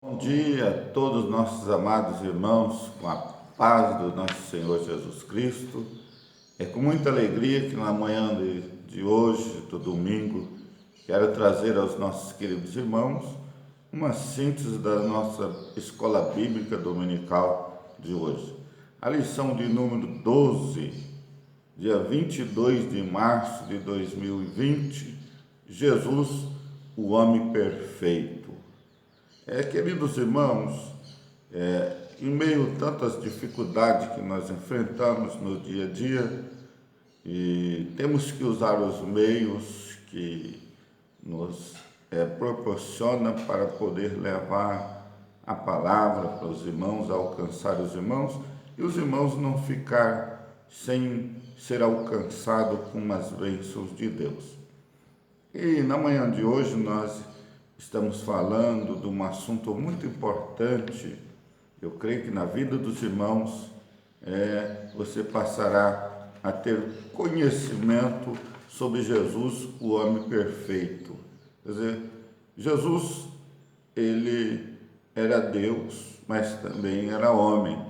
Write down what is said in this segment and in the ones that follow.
Bom dia a todos nossos amados irmãos, com a paz do nosso Senhor Jesus Cristo. É com muita alegria que na manhã de hoje, do domingo, quero trazer aos nossos queridos irmãos uma síntese da nossa escola bíblica dominical de hoje. A lição de número 12, dia 22 de março de 2020, Jesus, o homem perfeito. Queridos irmãos, em meio a tantas dificuldades que nós enfrentamos no dia a dia, e temos que usar os meios que nos proporciona para poder levar a palavra para os irmãos, alcançar os irmãos, e os irmãos não ficar sem ser alcançado com as bênçãos de Deus. E na manhã de hoje nós estamos falando de um assunto muito importante. Eu creio que na vida dos irmãos você passará a ter conhecimento sobre Jesus, o homem perfeito. Quer dizer, Jesus, ele era Deus, mas também era homem.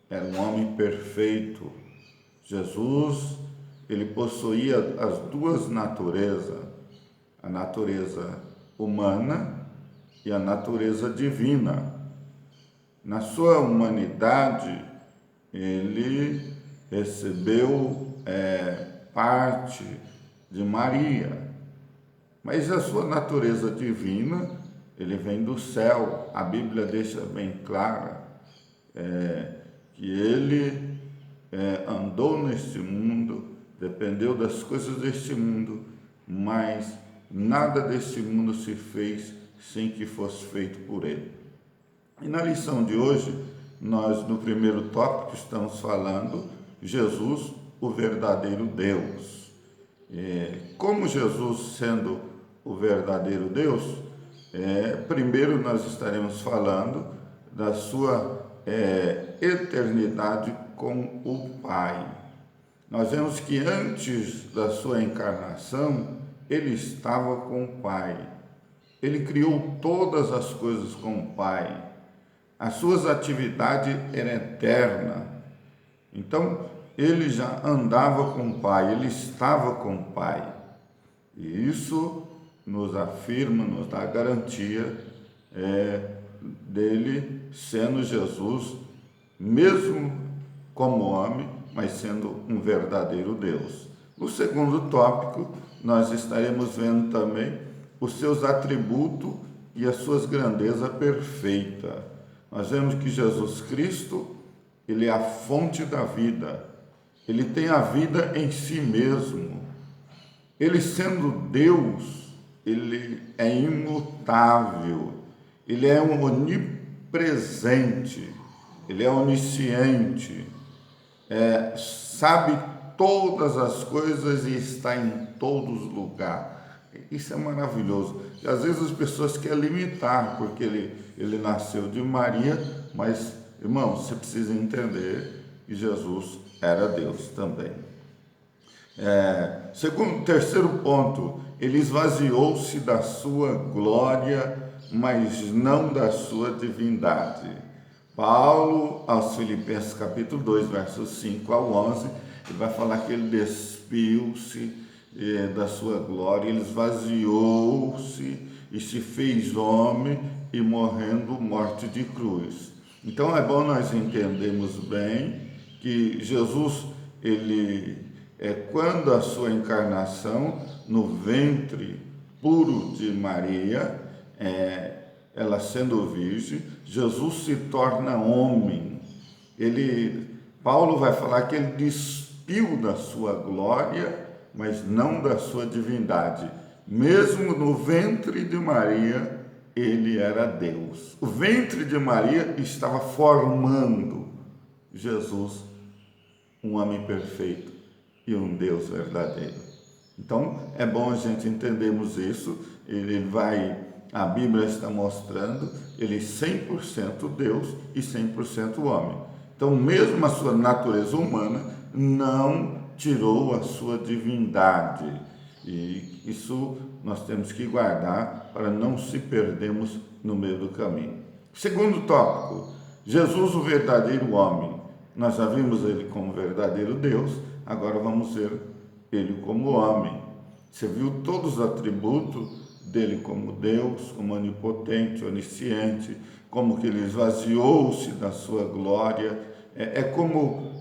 Era um homem perfeito. Jesus, ele possuía as duas naturezas, a natureza humana e a natureza divina. Na sua humanidade, ele recebeu parte de Maria, mas a sua natureza divina, ele vem do céu. A Bíblia deixa bem clara que ele andou neste mundo, dependeu das coisas deste mundo, mas nada deste mundo se fez sem que fosse feito por ele. E na lição de hoje, nós no primeiro tópico estamos falando Jesus, o verdadeiro Deus. Como Jesus sendo o verdadeiro Deus, primeiro nós estaremos falando da sua eternidade com o Pai. Nós vemos que antes da sua encarnação, ele estava com o Pai. Ele criou todas as coisas com o Pai. As suas atividades eram eternas. Então, ele já andava com o Pai, ele estava com o Pai. E isso nos afirma, nos dá a garantia dele sendo Jesus, mesmo como homem, mas sendo um verdadeiro Deus. No segundo tópico, nós estaremos vendo também os seus atributos e as suas grandezas perfeitas. Nós vemos que Jesus Cristo, ele é a fonte da vida. Ele tem a vida em si mesmo. Ele sendo Deus, ele é imutável. Ele é um onipresente. Ele é onisciente. Sabe todas as coisas e está em todos os lugares. Isso é maravilhoso. E às vezes as pessoas querem limitar, porque ele nasceu de Maria, mas, irmão, você precisa entender que Jesus era Deus também. Terceiro ponto, ele esvaziou-se da sua glória, mas não da sua divindade. Paulo, aos Filipenses capítulo 2, versos 5 ao 11, ele vai falar que ele despiu-se da sua glória, ele esvaziou-se e se fez homem e morrendo morte de cruz. Então é bom nós entendermos bem que Jesus, ele quando a sua encarnação no ventre puro de Maria, ela sendo virgem, Jesus se torna homem. Paulo vai falar que ele despiu da sua glória, mas não da sua divindade. Mesmo no ventre de Maria, ele era Deus. O ventre de Maria estava formando Jesus, um homem perfeito e um Deus verdadeiro. Então, é bom a gente entendermos isso. A Bíblia está mostrando ele 100% Deus e 100% homem. Então, mesmo a sua natureza humana não tirou a sua divindade. E isso nós temos que guardar para não se perdermos no meio do caminho. Segundo tópico, Jesus, o verdadeiro homem. Nós já vimos ele como verdadeiro Deus, agora vamos ver ele como homem. Você viu todos os atributos dele como Deus, como onipotente, onisciente, como que ele esvaziou-se da sua glória. É como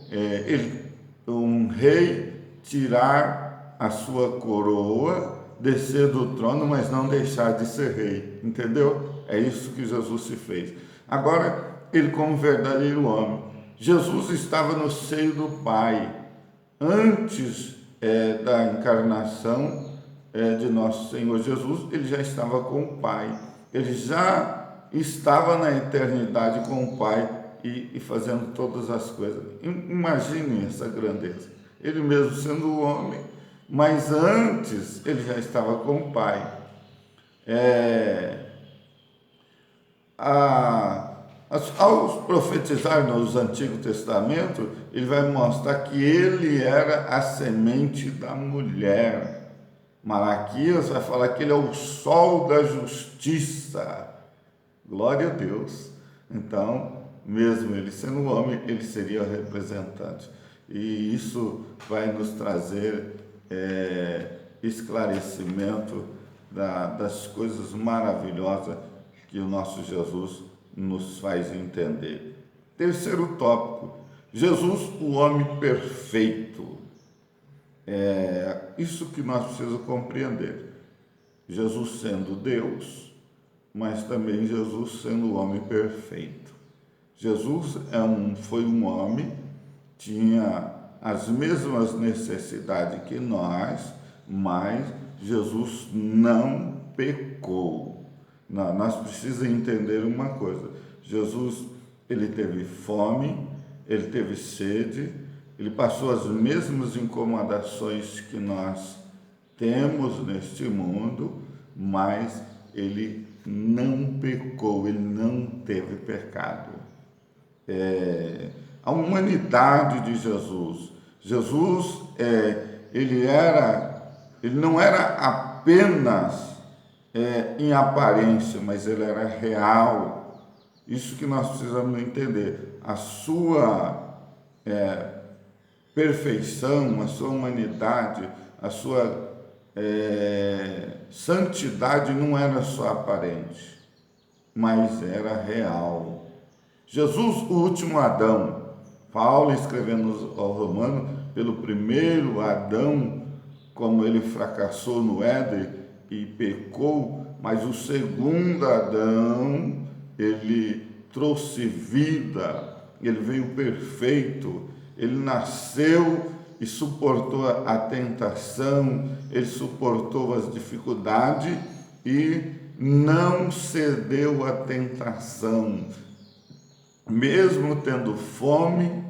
um rei tirar a sua coroa, descer do trono, mas não deixar de ser rei, entendeu? É isso que Jesus se fez. Agora, ele como verdadeiro homem. Jesus estava no seio do Pai, antes da encarnação de nosso Senhor Jesus, ele já estava com o Pai, ele já estava na eternidade com o Pai e fazendo todas as coisas. Imagine essa grandeza, ele mesmo sendo homem, mas antes ele já estava com o Pai. Ao profetizar no Antigo Testamento, ele vai mostrar que ele era a semente da mulher. Malaquias vai falar que ele é o sol da justiça. Glória a Deus. Então, mesmo ele sendo homem, ele seria o representante. E isso vai nos trazer esclarecimento das coisas maravilhosas que o nosso Jesus nos faz entender. Terceiro tópico, Jesus, o homem perfeito. Isso que nós precisamos compreender. Jesus sendo Deus, mas também Jesus sendo o homem perfeito. Jesus foi um homem, tinha as mesmas necessidades que nós, mas Jesus não pecou. Não, nós precisamos entender uma coisa. Jesus, ele teve fome, ele teve sede, ele passou as mesmas incomodações que nós temos neste mundo, mas ele não pecou, ele não teve pecado. A humanidade de Jesus, ele não era apenas em aparência, mas ele era real. Isso que nós precisamos entender. A sua perfeição, a sua humanidade, a sua santidade não era só aparente, mas era real. Jesus, o último Adão. Paulo, escrevendo ao Romano, pelo primeiro Adão, como ele fracassou no Éden e pecou, mas o segundo Adão, ele trouxe vida, ele veio perfeito, ele nasceu e suportou a tentação, ele suportou as dificuldades e não cedeu à tentação. Mesmo tendo fome,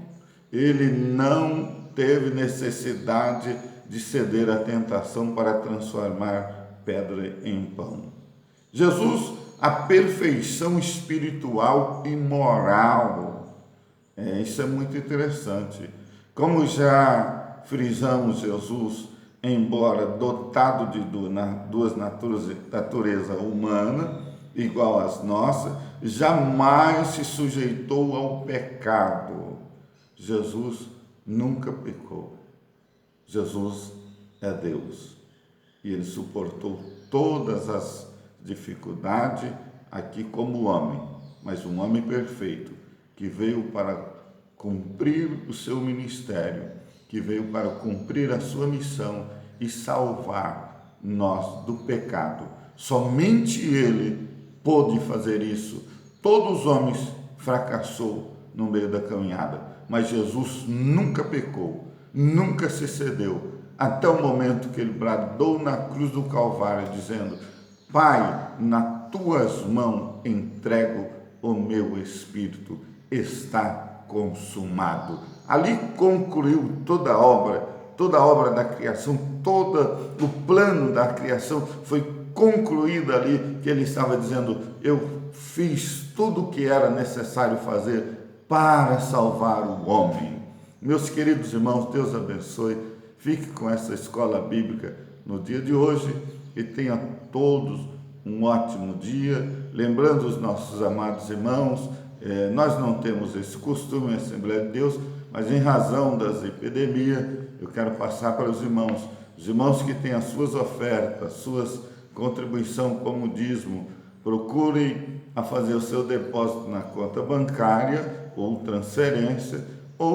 ele não teve necessidade de ceder à tentação para transformar pedra em pão. Jesus, a perfeição espiritual e moral. Isso é muito interessante. Como já frisamos, Jesus, embora dotado de duas naturezas humanas, igual às nossas, jamais se sujeitou ao pecado. Jesus nunca pecou. Jesus é Deus e ele suportou todas as dificuldades aqui como homem, mas um homem perfeito que veio para cumprir o seu ministério, que veio para cumprir a sua missão e salvar nós do pecado. Somente ele pôde fazer isso. Todos os homens fracassou no meio da caminhada, mas Jesus nunca pecou, nunca se cedeu, até o momento que ele bradou na cruz do Calvário, dizendo: Pai, nas tuas mãos entrego o meu espírito, está consumado. Ali concluiu toda a obra da criação, todo o plano da criação foi concluído ali, que ele estava dizendo: eu fiz tudo o que era necessário fazer para salvar o homem. Meus queridos irmãos, Deus abençoe, fique com essa escola bíblica no dia de hoje e tenha todos um ótimo dia. lembrando os nossos amados irmãos, nós não temos esse costume, a Assembleia de Deus, mas em razão das epidemias, eu quero passar para os irmãos que têm as suas ofertas, suas contribuições como dízimo, procurem a fazer o seu depósito na conta bancária ou transferência,